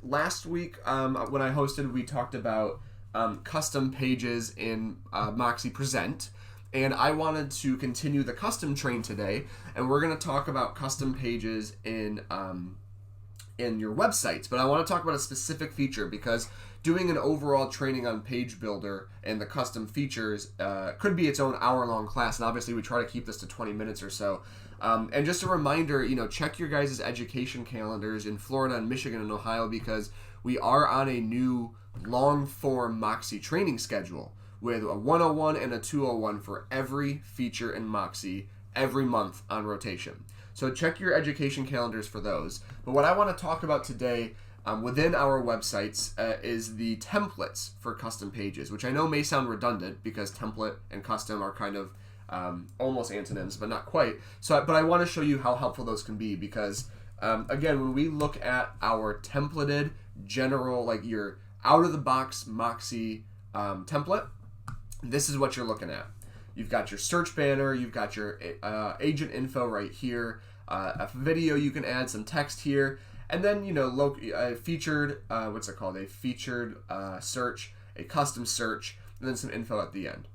last week when I hosted, we talked about custom pages in Moxi Present. And I wanted to continue the custom train today, and we're going to talk about custom pages in your websites. But I want to talk about a specific feature, because doing an overall training on Page Builder and the custom features could be its own hour-long class, and obviously we try to keep this to 20 minutes or so. And just a reminder, check your guys' education calendars in Florida and Michigan and Ohio, because we are on a new long-form Moxi training schedule, with a 101 and a 201 for every feature in Moxi every month on rotation. So check your education calendars for those. But what I want to talk about today within our websites is the templates for custom pages, which I know may sound redundant because template and custom are kind of almost antonyms, but not quite. But I want to show you how helpful those can be, because again, when we look at our templated general, like your out-of-the-box Moxi template, this is what you're looking at. You've got your search banner, you've got your agent info right here, a video you can add, some text here, and then featured what's it called? A featured search, a custom search, and then some info at the end.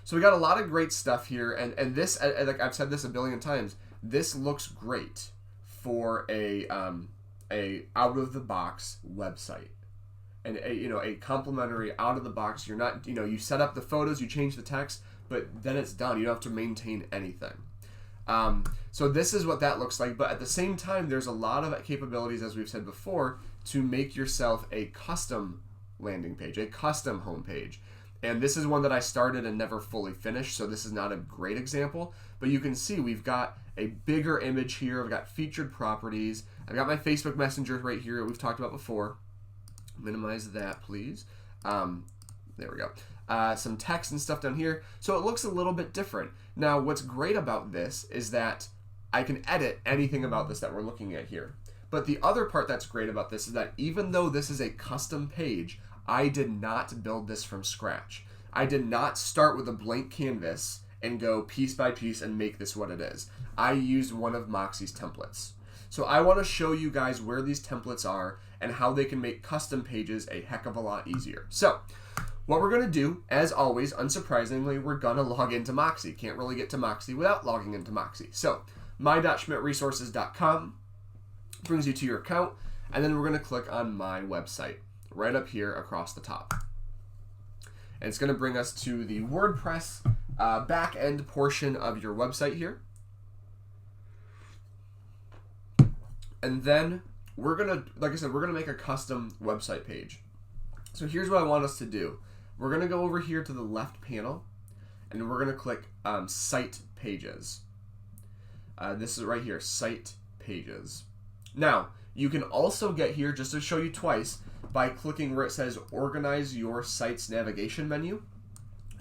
So we got a lot of great stuff here, and this, like I've said this a billion times, this looks great for a out of the box website. And a complimentary out of the box. You're not, you set up the photos, you change the text, but then it's done. You don't have to maintain anything. So this is what that looks like. But at the same time, there's a lot of capabilities, as we've said before, to make yourself a custom landing page, a custom homepage. And this is one that I started and never fully finished, so this is not a great example. But you can see we've got a bigger image here. I've got featured properties. I've got my Facebook Messenger right here we've talked about before. Minimize that, please. There we go. Some text and stuff down here. So it looks a little bit different. Now, what's great about this is that I can edit anything about this that we're looking at here. But the other part that's great about this is that even though this is a custom page, I did not build this from scratch. I did not start with a blank canvas and go piece by piece and make this what it is. I used one of Moxi's templates. So I want to show you guys where these templates are and how they can make custom pages a heck of a lot easier. So what we're going to do, as always, unsurprisingly, we're going to log into Moxi. Can't really get to Moxi without logging into Moxi. So my.schmidtresources.com brings you to your account, and then we're going to click on My Website right up here across the top. And it's going to bring us to the WordPress back-end portion of your website here. And then we're going to, like I said, we're going to make a custom website page. So here's what I want us to do. We're going to go over here to the left panel, and we're going to click Site Pages. This is right here, Site Pages. Now, you can also get here, just to show you twice, by clicking where it says Organize Your Site's Navigation menu,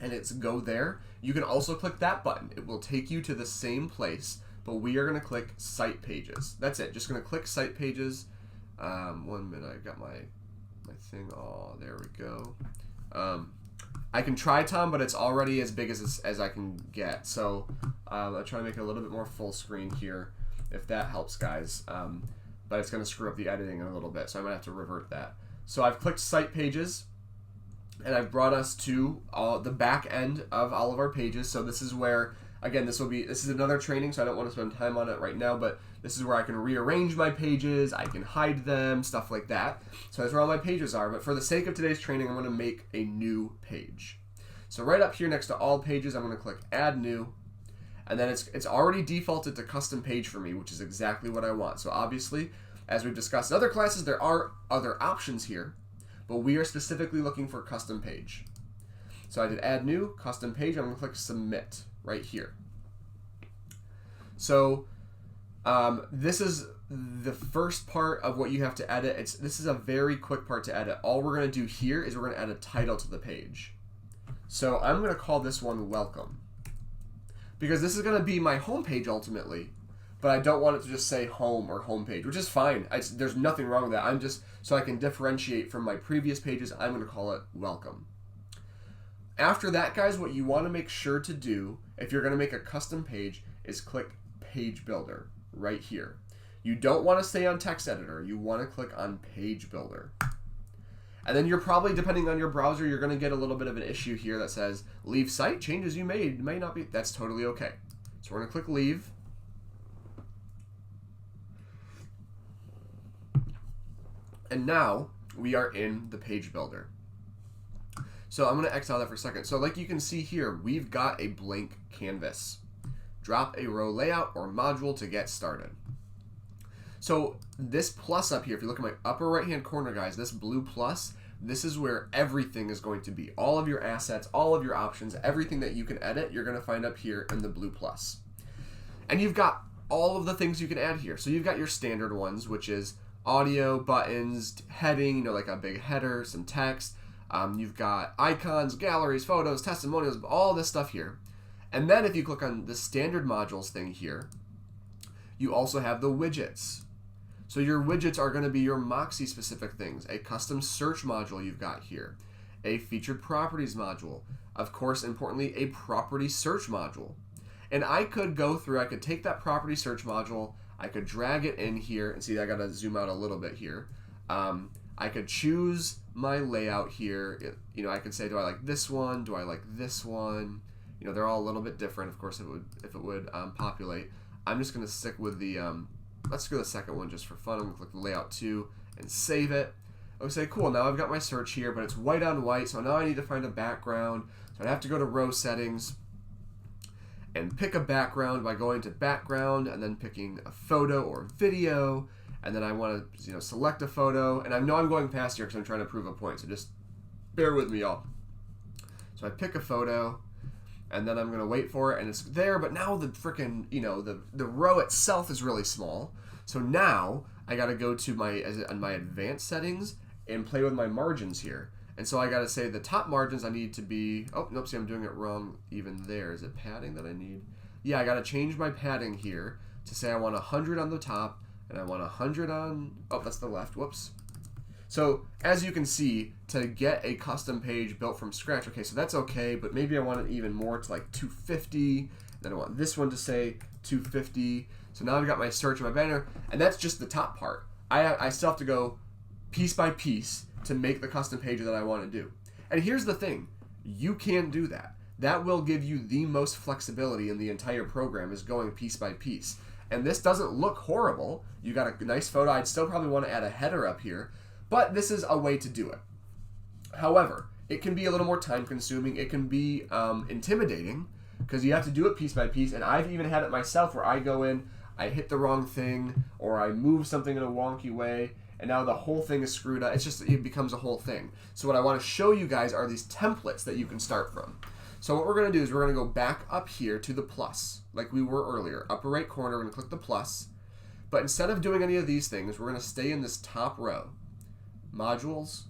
and it's go there. You can also click that button. It will take you to the same place, but we are going to click Site Pages. That's it. Just going to click Site Pages. 1 minute. I got my thing. Oh, there we go. I can try, Tom, but it's already as big as I can get. So I'll try to make it a little bit more full screen here, if that helps, guys. But it's going to screw up the editing a little bit, so I might have to revert that. So I've clicked Site Pages, and I've brought us to the back end of all of our pages. So this is where, again, this is another training, so I don't want to spend time on it right now, but this is where I can rearrange my pages, I can hide them, stuff like that. So that's where all my pages are, but for the sake of today's training, I'm going to make a new page. So right up here next to all pages, I'm going to click Add New, and then it's already defaulted to custom page for me, which is exactly what I want. So obviously, as we've discussed in other classes, there are other options here, but we are specifically looking for custom page. So I did Add New, Custom Page, I'm going to click Submit right here. So this is the first part of what you have to edit. This is a very quick part to edit. All we're going to do here is we're going to add a title to the page. So I'm going to call this one Welcome, because this is going to be my homepage ultimately, but I don't want it to just say home or homepage, which is fine. There's nothing wrong with that. So I can differentiate from my previous pages, I'm going to call it Welcome. After that, guys, what you want to make sure to do if you're going to make a custom page is click Page Builder right here. You don't want to stay on text editor. You want to click on page builder. And then you're probably, depending on your browser, you're going to get a little bit of an issue here that says leave site, changes you made may not be. That's totally okay. So we're going to click leave. And now we are in the page builder. So I'm going to exile that for a second. So like you can see here, we've got a blank canvas. Drop a row layout or module to get started. So this plus up here, if you look at my upper right hand corner, guys, this blue plus, this is where everything is going to be. All of your assets, all of your options, everything that you can edit, you're going to find up here in the blue plus. And you've got all of the things you can add here. So you've got your standard ones, which is audio, buttons, heading, you know, like a big header, some text. You've got icons, galleries, photos, testimonials, all this stuff here. And then if you click on the standard modules thing here, you also have the widgets. So your widgets are going to be your Moxi specific things. A custom search module you've got here. A featured properties module. Of course, importantly, a property search module. And I could go through, I could take that property search module, I could drag it in here, and see I got to zoom out a little bit here. I could choose my layout here. You know, I could say, do I like this one? Do I like this one? You know, they're all a little bit different, of course, if it would populate. I'm just going to stick with the, let's go to the second one just for fun. I'm going to click the layout 2 and save it. I would say, cool, now I've got my search here, but it's white on white, so now I need to find a background. So I'd have to go to row settings and pick a background by going to background and then picking a photo or video. And then I want to, you know, select a photo. And I know I'm going past here because I'm trying to prove a point, so just bear with me, y'all. So I pick a photo, and then I'm going to wait for it, and it's there. But now the freaking, you know, the row itself is really small. So now I got to go to my advanced settings and play with my margins here. And so I got to say the top margins I need to be, oh, nope, see, I'm doing it wrong even there. Is it padding that I need? Yeah, I got to change my padding here to say I want 100 on the top, and I want 100 on, oh, that's the left, whoops. So as you can see, to get a custom page built from scratch, okay, so that's okay, but maybe I want it even more to like 250, then I want this one to say 250. So now I've got my search and my banner, and that's just the top part. I still have to go piece by piece to make the custom page that I want to do. And here's the thing, you can do that. That will give you the most flexibility in the entire program, is going piece by piece. And this doesn't look horrible. You got a nice photo. I'd still probably want to add a header up here, but this is a way to do it. However, it can be a little more time consuming. It can be intimidating because you have to do it piece by piece. And I've even had it myself where I go in, I hit the wrong thing, or I move something in a wonky way, and now the whole thing is screwed up. It's just, it becomes a whole thing. So what I want to show you guys are these templates that you can start from. So what we're going to do is we're going to go back up here to the plus, like we were earlier. Upper right corner, we're going to click the plus. But instead of doing any of these things, we're going to stay in this top row. Modules,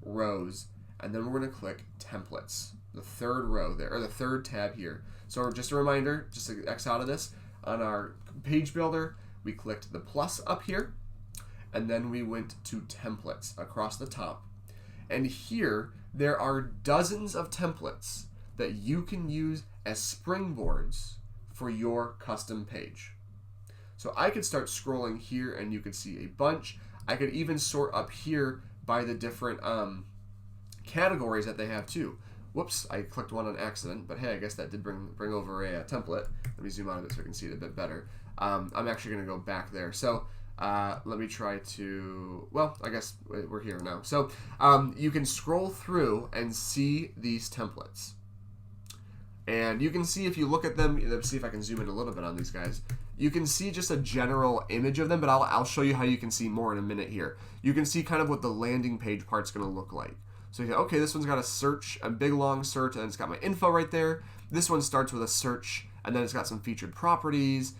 rows, and then we're going to click templates. The third row there, or the third tab here. So just a reminder, just to X out of this, on our page builder, we clicked the plus up here, and then we went to templates across the top. And here, there are dozens of templates that you can use as springboards for your custom page. So I could start scrolling here and you could see a bunch. I could even sort up here by the different categories that they have too. Whoops, I clicked one on accident, but hey, I guess that did bring over a template. Let me zoom out of it so I can see it a bit better. I'm actually going to go back there. So let me try to, well, I guess we're here now. So you can scroll through and see these templates. And you can see, if you look at them, let's see if I can zoom in a little bit on these guys. You can see just a general image of them, but I'll show you how you can see more in a minute here. You can see kind of what the landing page part's going to look like. So you go, okay, this one's got a search, a big long search, and it's got my info right there. This one starts with a search, and then it's got some featured properties.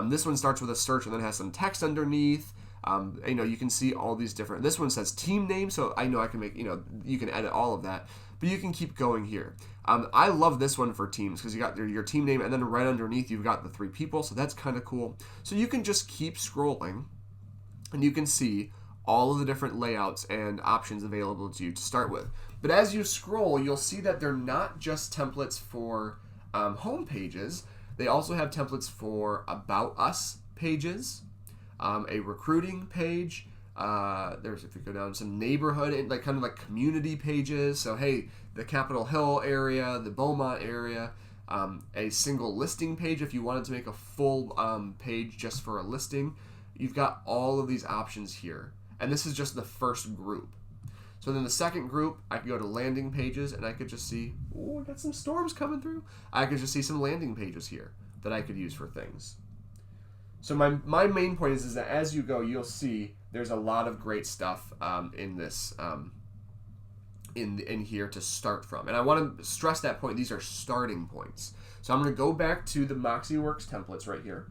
This one starts with a search and then has some text underneath. You know, you can see all these different, this one says team name, so I know I can make, you know, you can edit all of that, but you can keep going here. I love this one for teams because you got your team name, and then right underneath you've got the 3 people, so that's kind of cool. So you can just keep scrolling and you can see all of the different layouts and options available to you to start with. But as you scroll, you'll see that they're not just templates for home pages. They also have templates for About Us pages. a recruiting page. There's, if you go down, some neighborhood and like kind of like community pages. So hey, the Capitol Hill area, the Beaumont area, a single listing page if you wanted to make a full page just for a listing. You've got all of these options here, and this is just the first group. So then the second group, I could go to landing pages, and I could just see, oh, I got some storms coming through. I could just see some landing pages here that I could use for things. So my main point is that as you go, you'll see there's a lot of great stuff in this in here to start from. And I want to stress that point. These are starting points. So I'm going to go back to the MoxiWorks templates right here.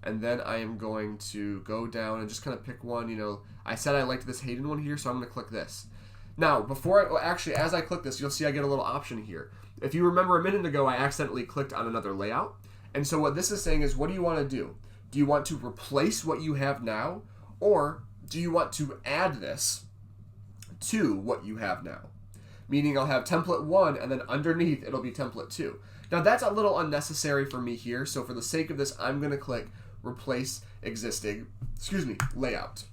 And then I am going to go down and just kind of pick one. You know, I said I liked this Hayden one here, so I'm going to click this. Now, as I click this, you'll see I get a little option here. If you remember a minute ago, I accidentally clicked on another layout. And so what this is saying is, what do you want to do? Do you want to replace what you have now? Or do you want to add this to what you have now? Meaning I'll have template 1, and then underneath it'll be template 2. Now that's a little unnecessary for me here, so for the sake of this, I'm going to click replace existing, layout.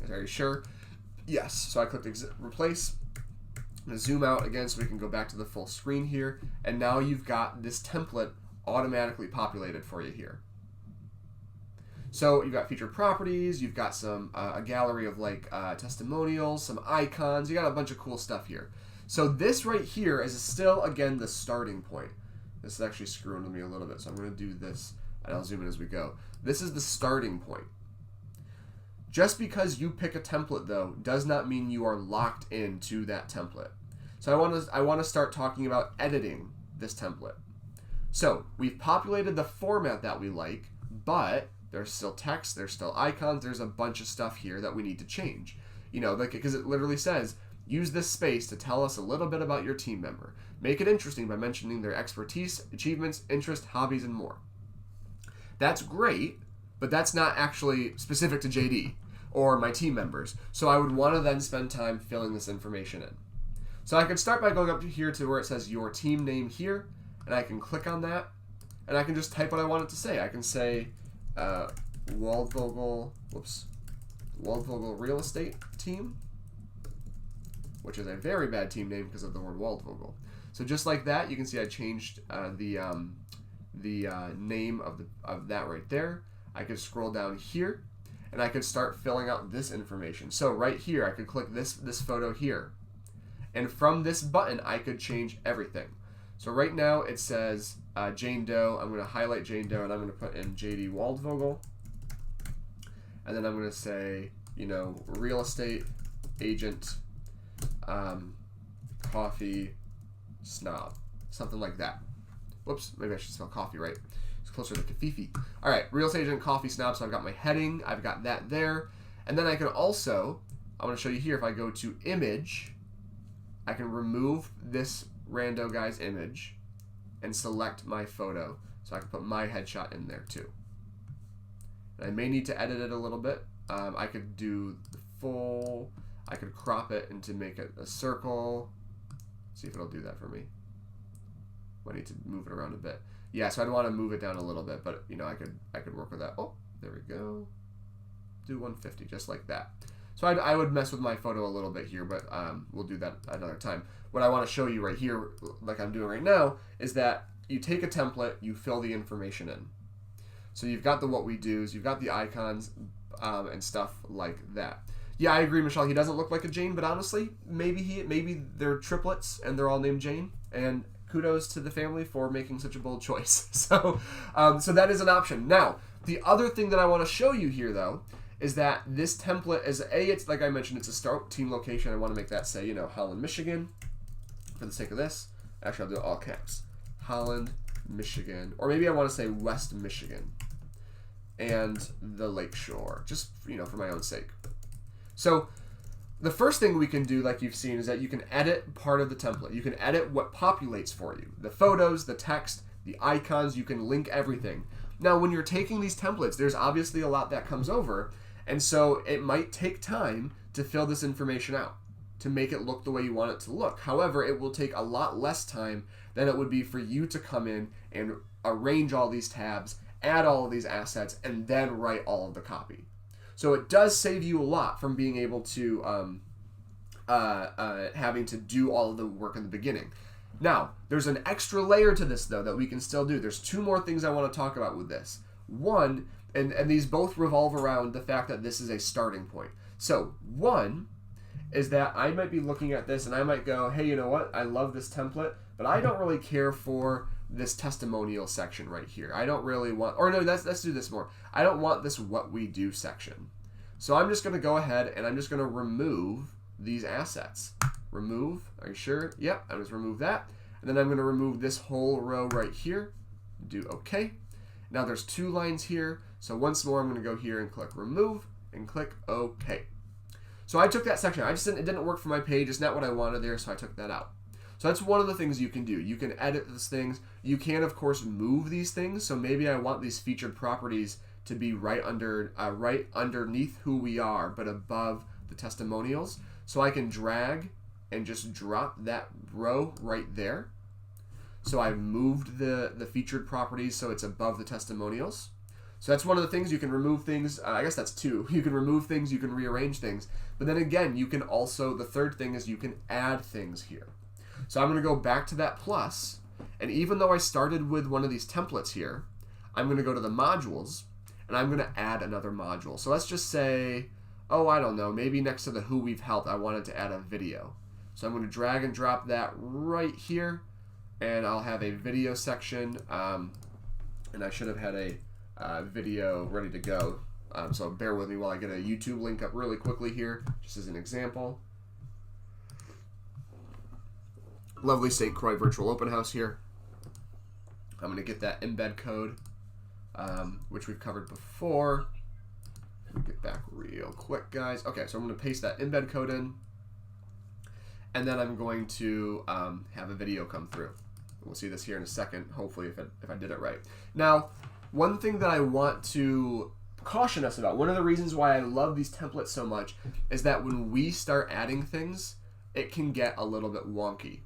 Are you sure? Yes. So I clicked replace. I'm going to zoom out again so we can go back to the full screen here, and now you've got this template automatically populated for you here. So you've got featured properties, you've got some a gallery of like testimonials, some icons, you got a bunch of cool stuff here. So this right here is still, again, the starting point. This is actually screwing with me a little bit, so I'm going to do this, and I'll zoom in as we go. This is the starting point. Just because you pick a template, though, does not mean you are locked into that template. So I want to start talking about editing this template. So we've populated the format that we like, but there's still text, there's still icons, there's a bunch of stuff here that we need to change. You know, like, because it literally says, use this space to tell us a little bit about your team member. Make it interesting by mentioning their expertise, achievements, interests, hobbies, and more. That's great, but that's not actually specific to JD or my team members. So I would want to then spend time filling this information in. So I could start by going up here to where it says your team name here, and I can click on that, and I can just type what I want it to say. I can say Waldvogel Real Estate Team, which is a very bad team name because of the word Waldvogel. So just like that, you can see I changed the name of that right there. I could scroll down here, and I could start filling out this information. So right here, I could click this photo here, and from this button, I could change everything. So right now it says Jane Doe. I'm going to highlight Jane Doe, and I'm going to put in JD Waldvogel, and then I'm going to say, you know, real estate agent, coffee snob, something like that. Whoops, maybe I should spell coffee right. It's closer to Kafifi. All right, real estate agent, coffee snob. So I've got my heading. I've got that there, and then I can also, I want to show you here. If I go to image, I can remove this rando guy's image and select my photo, so I can put my headshot in there too. And I may need to edit it a little bit. I could do the full, I could crop it and to make it a circle. See if it'll do that for me. I need to move it around a bit. Yeah, so I'd want to move it down a little bit, but you know, I could work with that. Oh, there we go. Do 150, just like that. So I would mess with my photo a little bit here, but we'll do that another time. What I want to show you right here, like I'm doing right now, is that you take a template, you fill the information in. So you've got the what we do's, you've got the icons, and stuff like that. Yeah, I agree, Michelle. He doesn't look like a Jane, but honestly, maybe they're triplets and they're all named Jane. And kudos to the family for making such a bold choice. So that is an option. Now, the other thing that I want to show you here, though, is that this template is it's like I mentioned, it's a start team location. I want to make that say, you know, Holland, Michigan, for the sake of this. Actually, I'll do it all caps. Holland, Michigan, or maybe I want to say West Michigan, and the Lakeshore, just, you know, for my own sake. So the first thing we can do, like you've seen, is that you can edit part of the template. You can edit what populates for you. The photos, the text, the icons, you can link everything. Now, when you're taking these templates, there's obviously a lot that comes over, and so it might take time to fill this information out, to make it look the way you want it to look. However, it will take a lot less time than it would be for you to come in and arrange all these tabs, add all of these assets, and then write all of the copy. So it does save you a lot from being able to having to do all of the work in the beginning. Now, there's an extra layer to this, though, that we can still do. There's two more things I want to talk about with this. One, and these both revolve around the fact that this is a starting point. So, one is that I might be looking at this and I might go, hey, you know what? I love this template, but I don't really care for this testimonial section right here. I don't really want, or no, let's do this more. I don't want this what we do section. So I'm just going to go ahead and I'm just going to remove these assets. Remove, are you sure? Yep, I just remove that. And then I'm going to remove this whole row right here. Do OK. Now there's two lines here. So once more, I'm going to go here and click remove and click OK. So I took that section. It didn't work for my page. It's not what I wanted there, so I took that out. So that's one of the things you can do. You can edit these things. You can, of course, move these things. So maybe I want these featured properties to be right underneath who we are, but above the testimonials. So I can drag and just drop that row right there. So I've moved the featured properties so it's above the testimonials. So that's one of the things. You can remove things. I guess that's two. You can remove things, you can rearrange things. But then again, you can also, the third thing is you can add things here. So I'm going to go back to that plus, and even though I started with one of these templates here, I'm going to go to the modules, and I'm going to add another module. So let's just say, oh, I don't know, maybe next to the who we've helped, I wanted to add a video. So I'm going to drag and drop that right here, and I'll have a video section, and I should have had a video ready to go. So bear with me while I get a YouTube link up really quickly here, just as an example. Lovely St. Croix Virtual Open House here. I'm going to get that embed code, which we've covered before. Let me get back real quick, guys. Okay, so I'm going to paste that embed code in, and then I'm going to have a video come through. We'll see this here in a second, hopefully, if I did it right. Now, one thing that I want to caution us about, one of the reasons why I love these templates so much, is that when we start adding things, it can get a little bit wonky.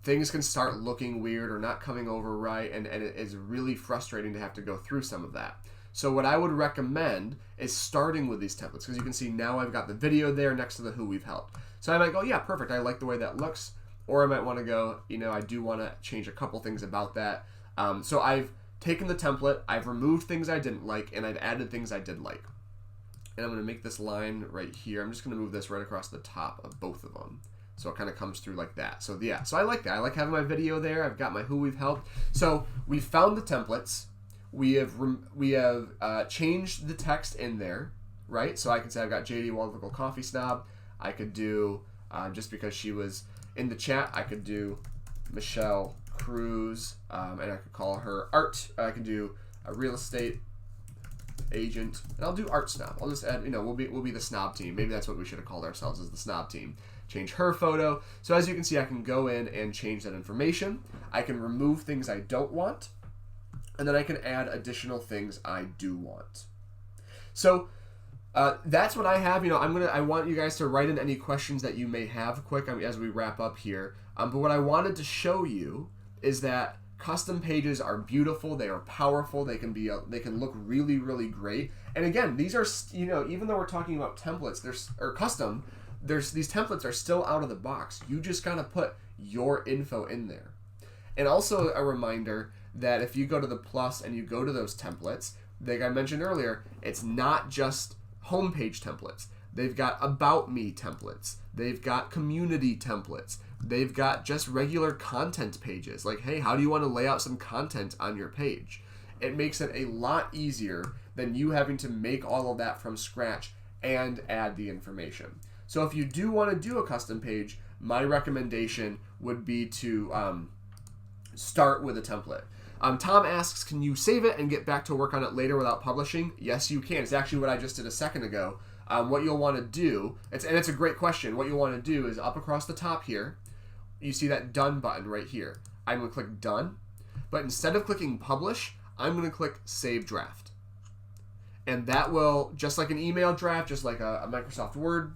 Things can start looking weird or not coming over right, and it is really frustrating to have to go through some of that. So what I would recommend is starting with these templates, because you can see now I've got the video there next to the who we've helped. So I might go, yeah, perfect, I like the way that looks. Or I might want to go, you know, I do want to change a couple things about that. So I've taken the template, I've removed things I didn't like, and I've added things I did like. And I'm going to make this line right here. I'm just going to move this right across the top of both of them. So it kind of comes through like that. So yeah, so I like that. I like having my video there. I've got my who we've helped. So we've found the templates. We have changed the text in there, right? So I can say I've got JD Wonderful Coffee Snob. I could do, just because she was in the chat, I could do Michelle Cruz, and I could call her Art. I can do a real estate agent, and I'll do Art Snob. I'll just add, you know, we'll be the snob team. Maybe that's what we should have called ourselves, as the snob team. Change her photo. So as you can see, I can go in and change that information. I can remove things I don't want, and then I can add additional things I do want. So that's what I have. You know, I want you guys to write in any questions that you may have quick as we wrap up here. But what I wanted to show you is that custom pages are beautiful. They are powerful. They can look really, really great. And again, these are, you know, even though we're talking about templates, these templates are still out of the box. You just gotta put your info in there. And also a reminder that if you go to the plus and you go to those templates, like I mentioned earlier, it's not just homepage templates. They've got about me templates. They've got community templates. They've got just regular content pages. Like, hey, how do you want to lay out some content on your page? It makes it a lot easier than you having to make all of that from scratch and add the information. So if you do want to do a custom page, my recommendation would be to start with a template. Tom asks, can you save it and get back to work on it later without publishing? Yes, you can. It's actually what I just did a second ago. What you'll want to do, and it's a great question, what you'll want to do is up across the top here, you see that done button right here. I'm going to click done, but instead of clicking publish, I'm going to click save draft. And that will, just like an email draft, just like a Microsoft Word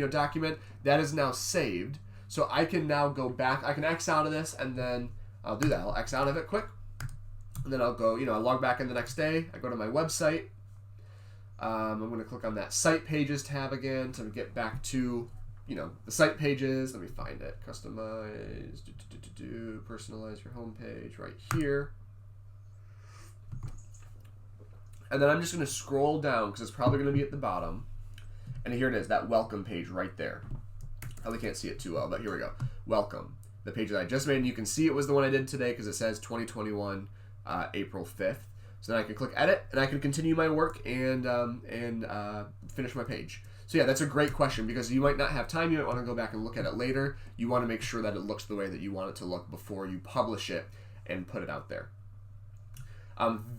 document, that is now saved. So I can now go back, I can X out of this, and then I'll do that. I'll X out of it quick. And then I'll go, I log back in the next day. I go to my website. I'm going to click on that site pages tab again to get back to, the site pages. Let me find it. Customize, personalize your home page right here. And then I'm just going to scroll down because it's probably going to be at the bottom. And here it is, that welcome page right there. Probably can't see it too well, but here we go. Welcome. The page that I just made, and you can see it was the one I did today because it says 2021, April 5th. So then I can click edit, and I can continue my work and finish my page. So yeah, that's a great question because you might not have time. You might want to go back and look at it later. You want to make sure that it looks the way that you want it to look before you publish it and put it out there.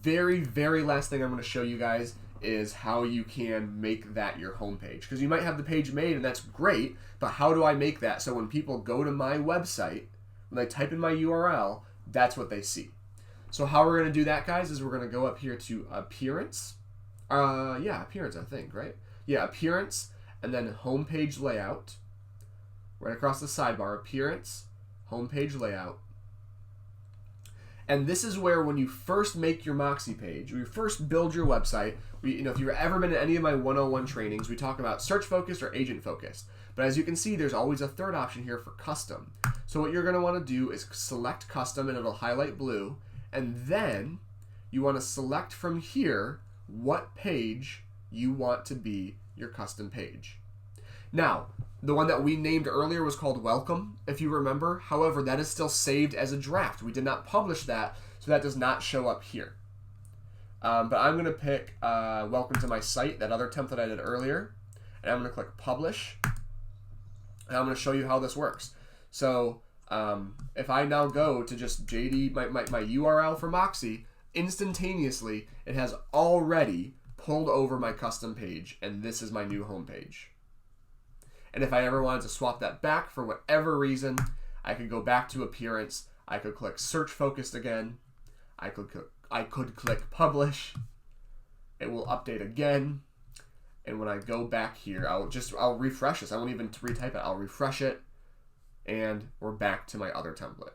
Very, very last thing I'm going to show you guys is how you can make that your homepage. Because you might have the page made, and that's great, but how do I make that so when people go to my website, when they type in my URL, that's what they see. So how we're going to do that, guys, is we're going to go up here to Appearance. Appearance, I think, right? Yeah, Appearance, and then Homepage Layout. Right across the sidebar, Appearance, Homepage Layout. And this is where when you first make your Moxi page, when you first build your website, if you've ever been to any of my 101 trainings, we talk about search focused or agent focused. But as you can see, there's always a third option here for custom. So what you're going to want to do is select custom, and it'll highlight blue. And then you want to select from here what page you want to be your custom page. Now, the one that we named earlier was called Welcome, if you remember. However, that is still saved as a draft. We did not publish that, so that does not show up here. But I'm going to pick Welcome to my site, that other template I did earlier. And I'm going to click Publish. And I'm going to show you how this works. So if I now go to just JD, my URL for Moxi, instantaneously, it has already pulled over my custom page, and this is my new home page. And if I ever wanted to swap that back for whatever reason, I could go back to Appearance. I could click Search Focused again. I could click Publish. It will update again. And when I go back here, I'll refresh this. I won't even retype it. I'll refresh it. And we're back to my other template.